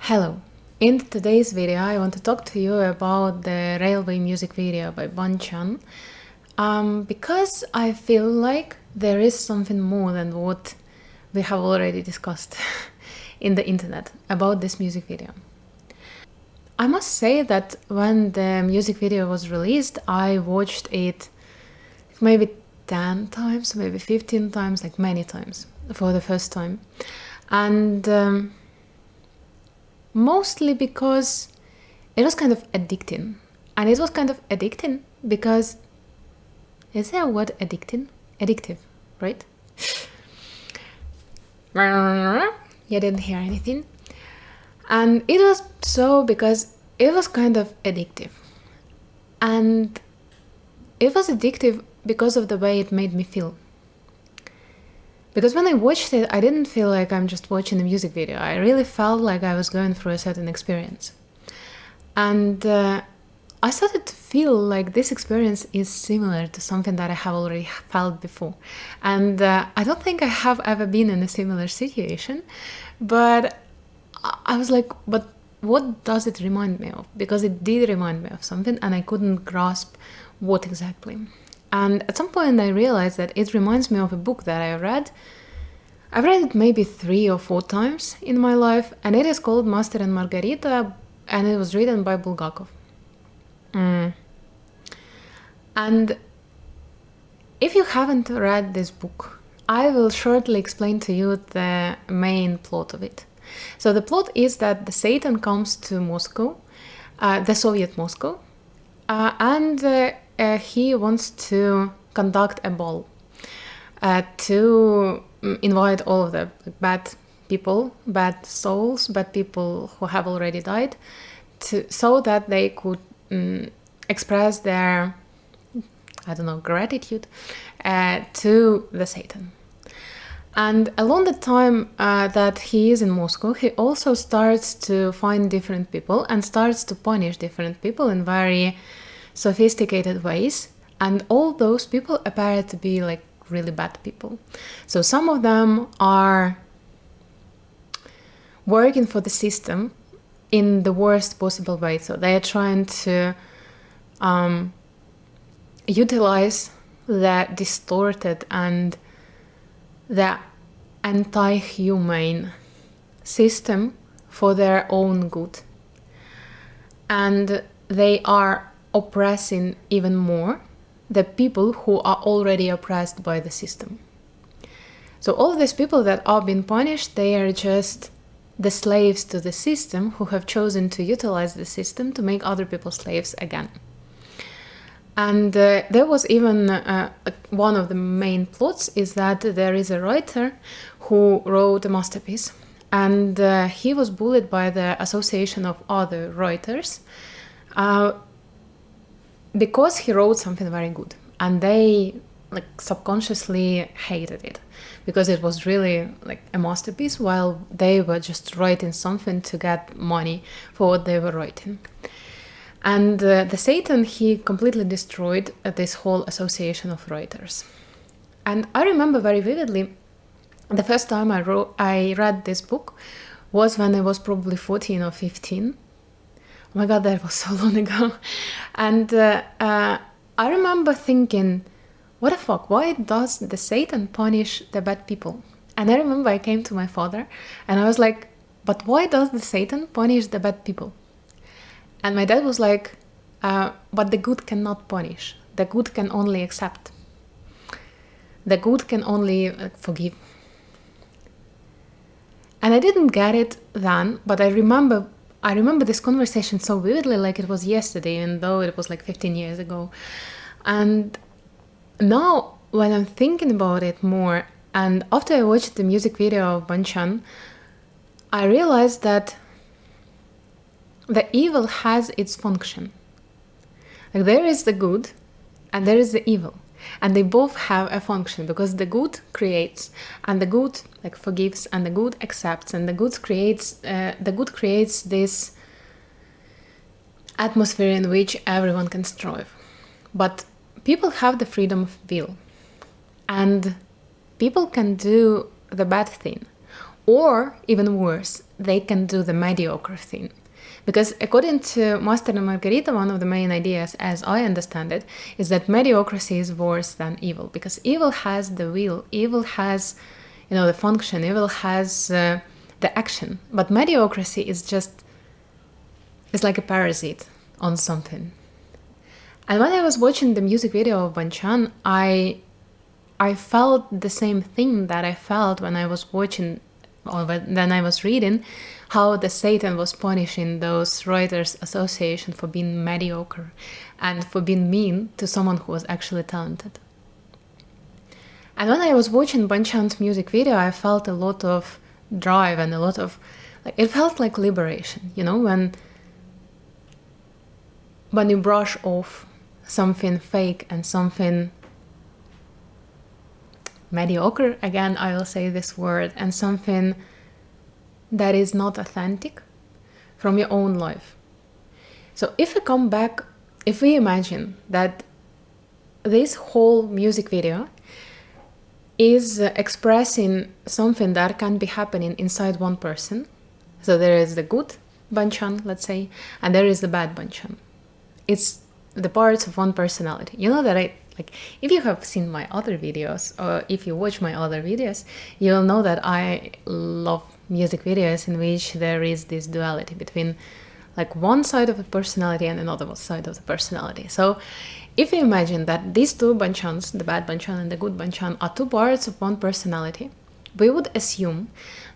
Hello. In today's video, I want to talk to you about the railway music video by BangChan, because I feel like there is something more than what we have already discussed in the internet about this music video. I must say that when the music video was released, I watched it maybe 10 times, maybe 15 times, like many times for the first time. And mostly because it was kind of addicting. And it was kind of addicting because, is there a word addicting? Addictive, right? You didn't hear anything. And it was so because it was kind of addictive. And it was addictive because of the way it made me feel. Because when I watched it, I didn't feel like I'm just watching a music video. I really felt like I was going through a certain experience. And I started to feel like this experience is similar to something that I have already felt before. And I don't think I have ever been in a similar situation, but I was like, but what does it remind me of? Because it did remind me of something and I couldn't grasp what exactly. And at some point I realized that it reminds me of a book that I read. I've read it maybe 3 or 4 times in my life, and it is called Master and Margarita, and it was written by Bulgakov. And if you haven't read this book, I will shortly explain to you the main plot of it. So the plot is that the Satan comes to Moscow, the Soviet Moscow, and he wants to conduct a ball to invite all of the bad people, bad souls, bad people who have already died, so that they could express their, gratitude to the Satan. And along the time that he is in Moscow, he also starts to find different people and starts to punish different people in very sophisticated ways, and all those people appear to be like really bad people. So some of them are working for the system in the worst possible way. So they are trying to utilize the distorted and the anti-humane system for their own good. And they are oppressing even more the people who are already oppressed by the system. So all these people that are being punished, they are just the slaves to the system who have chosen to utilize the system to make other people slaves again. And there was even one of the main plots is that there is a writer who wrote a masterpiece, and he was bullied by the association of other writers because he wrote something very good, and they subconsciously hated it because it was really like a masterpiece, while they were just writing something to get money for what they were writing. And the Satan, he completely destroyed this whole association of writers. And I remember very vividly the first time I read this book was when I was probably 14 or 15. Oh my god, that was so long ago. And I remember thinking, what the fuck, why does the Satan punish the bad people? And I remember I came to my father and I was like, but why does the Satan punish the bad people? And my dad was like, but the good cannot punish. The good can only accept. The good can only forgive. And I didn't get it then, but I remember this conversation so vividly, like it was yesterday, even though it was like 15 years ago. And now, when I'm thinking about it more, and after I watched the music video of BangChan, I realized that the evil has its function. Like there is the good and there is the evil, and they both have a function, because the good creates, and the good forgives, and the good accepts, and the good creates this atmosphere in which everyone can strive. But people have the freedom of will, and people can do the bad thing, or even worse, they can do the mediocre thing. Because according to Master and Margarita, one of the main ideas, as I understand it, is that mediocrity is worse than evil. Because evil has the will, evil has, the function, evil has the action. But mediocrity is just, it's like a parasite on something. And when I was watching the music video of BangChan, I felt the same thing that I felt when I was watching, or when I was reading, how the Satan was punishing those Writers Association for being mediocre and for being mean to someone who was actually talented. And when I was watching BangChan's music video, I felt a lot of drive and a lot of, it felt like liberation, when you brush off something fake and something mediocre, again I will say this word, and something that is not authentic from your own life. So if we imagine that this whole music video is expressing something that can be happening inside one person, so there is the good BangChan, let's say, and there is the bad BangChan. It's the parts of one personality. That if you have seen my other videos, or if you watch my other videos, you'll know that I love music videos in which there is this duality between one side of the personality and another side of the personality. So if you imagine that these two BangChans, the bad BangChan and the good BangChan, are two parts of one personality, I would assume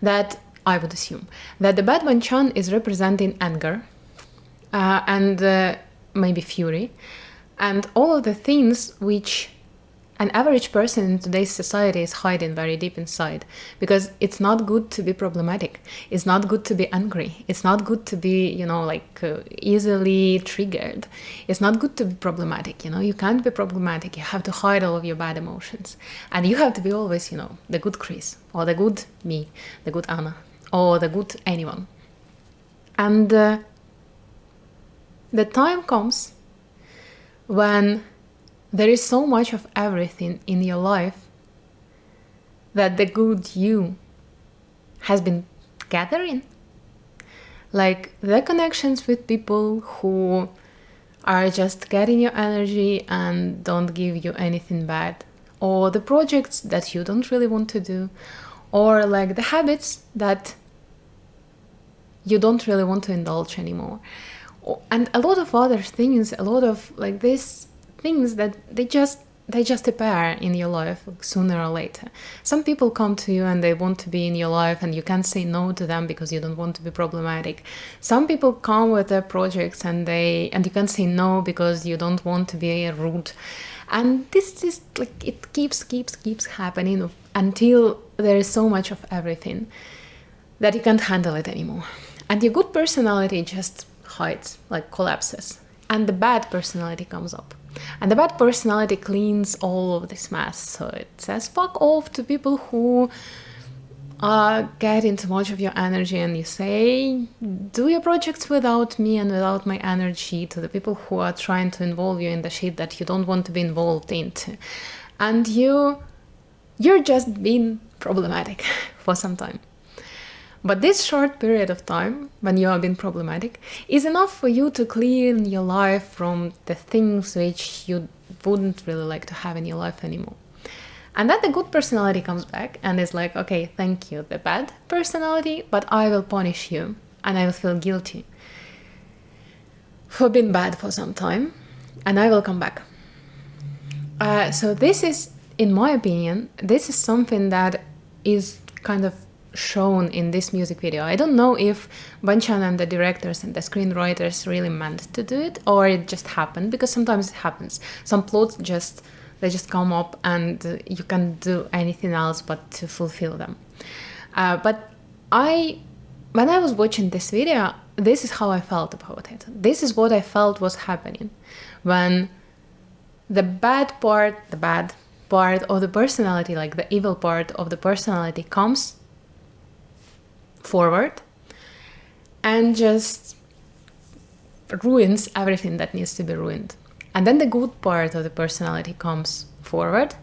that the bad BangChan is representing anger and maybe fury, and all of the things which an average person in today's society is hiding very deep inside. Because it's not good to be problematic. It's not good to be angry. It's not good to be, easily triggered. It's not good to be problematic. You can't be problematic. You have to hide all of your bad emotions. And you have to be always, the good Chris, or the good me, the good Anna, or the good anyone. And the time comes when there is so much of everything in your life that the good you has been gathering. The connections with people who are just getting your energy and don't give you anything bad. Or the projects that you don't really want to do. Or the habits that you don't really want to indulge anymore. And a lot of other things, a lot of these things that they just appear in your life sooner or later. Some people come to you and they want to be in your life and you can't say no to them because you don't want to be problematic. Some people come with their projects and you can't say no because you don't want to be rude. And this is it keeps happening until there is so much of everything that you can't handle it anymore. And your good personality just hides, collapses. And the bad personality comes up. And the bad personality cleans all of this mess. So it says fuck off to people who are getting too much of your energy, and you say do your projects without me and without my energy, to the people who are trying to involve you in the shit that you don't want to be involved into. And you're just being problematic for some time. But this short period of time, when you have been problematic, is enough for you to clean your life from the things which you wouldn't really like to have in your life anymore. And then the good personality comes back and is like, okay, thank you, the bad personality, but I will punish you and I will feel guilty for being bad for some time, and I will come back. So this is, in my opinion, this is something that is kind of shown in this music video. I don't know if BangChan and the directors and the screenwriters really meant to do it, or it just happened, because sometimes it happens. Some plots just come up and you can't do anything else but to fulfill them. But when I was watching this video, this is how I felt about it. This is what I felt was happening when the bad part of the personality, the evil part of the personality, comes forward and just ruins everything that needs to be ruined. And then the good part of the personality comes forward,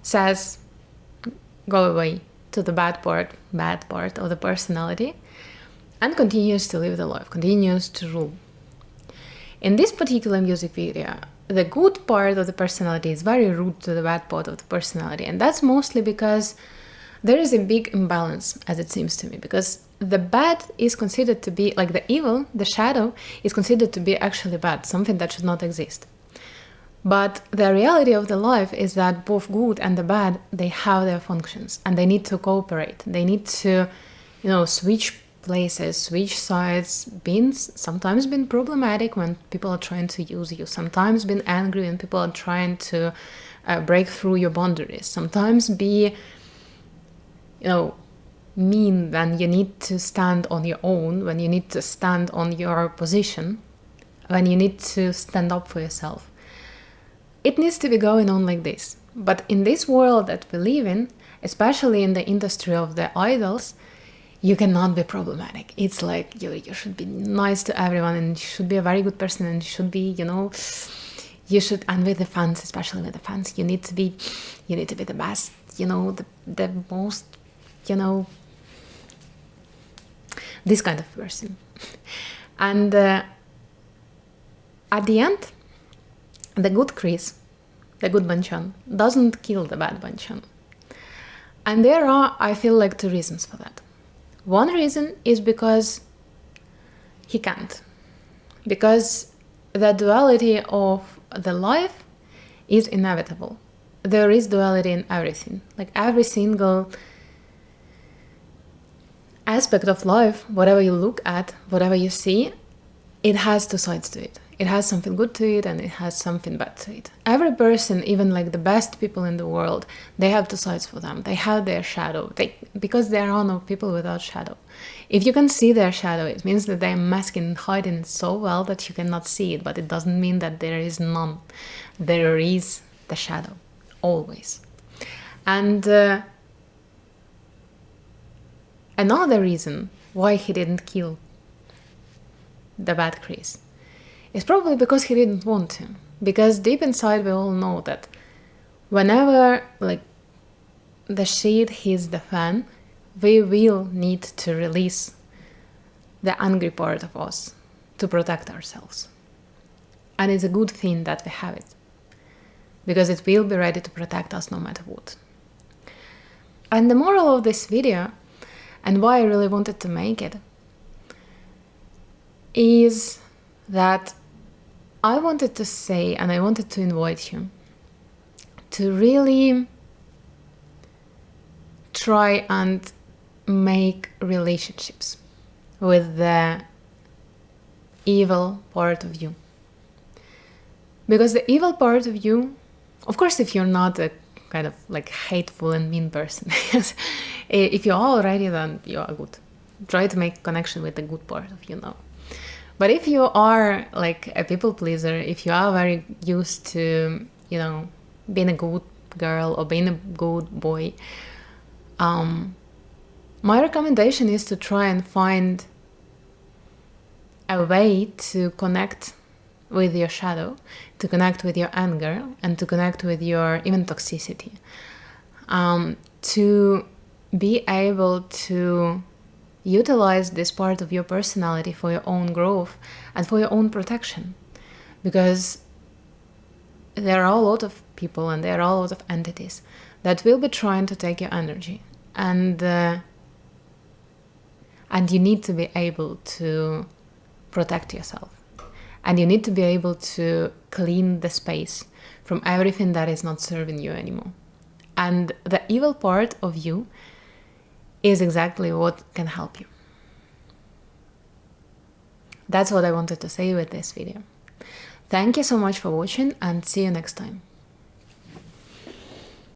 says go away to the bad part of the personality, and continues to live the life, continues to rule. In this particular music video, the good part of the personality is very rude to the bad part of the personality, and that's mostly because there is a big imbalance, as it seems to me, because the bad is considered to be, like the evil, the shadow, is considered to be actually bad, something that should not exist. But the reality of the life is that both good and the bad, they have their functions, and they need to cooperate. They need to, switch places, switch sides, sometimes been problematic when people are trying to use you, sometimes been angry when people are trying to break through your boundaries, sometimes be, mean when you need to stand on your own, when you need to stand on your position, when you need to stand up for yourself. It needs to be going on like this. But in this world that we live in, especially in the industry of the idols, you cannot be problematic. It's like you should be nice to everyone, and you should be a very good person, and you should be, you should, and with the fans, especially with the fans, you need to be the best, the most, this kind of person. And at the end, the good Chris, the good BangChan, doesn't kill the bad BangChan. And there are, I feel like, two reasons for that. One reason is because he can't. Because the duality of the life is inevitable. There is duality in everything. Like every single aspect of life, whatever you look at, whatever you see, it has two sides to it. It has something good to it, and it has something bad to it. Every person, even like the best people in the world, they have two sides for them. They have their shadow, because there are no people without shadow. If you can see their shadow, it means that they're masking and hiding it so well that you cannot see it, but it doesn't mean that there is none. There is the shadow, always. And another reason why he didn't kill the bad Chris is probably because he didn't want to. Because deep inside we all know that whenever the shit hits the fan, we will need to release the angry part of us to protect ourselves. And it's a good thing that we have it, because it will be ready to protect us no matter what. And the moral of this video, and why I really wanted to make it, is that I wanted to say, and I wanted to invite you to really try and make relationships with the evil part of you. Because the evil part of you, of course, if you're not a kind of hateful and mean person, if you are already, then you are good. Try to make connection with the good part of you now. But if you are a people pleaser, if you are very used to, being a good girl or being a good boy, my recommendation is to try and find a way to connect with your shadow, to connect with your anger, and to connect with your even toxicity, to be able to utilize this part of your personality for your own growth and for your own protection. Because there are a lot of people and there are a lot of entities that will be trying to take your energy, and you need to be able to protect yourself, and you need to be able to clean the space from everything that is not serving you anymore. And the evil part of you is exactly what can help you. That's what I wanted to say with this video. Thank you so much for watching, and see you next time.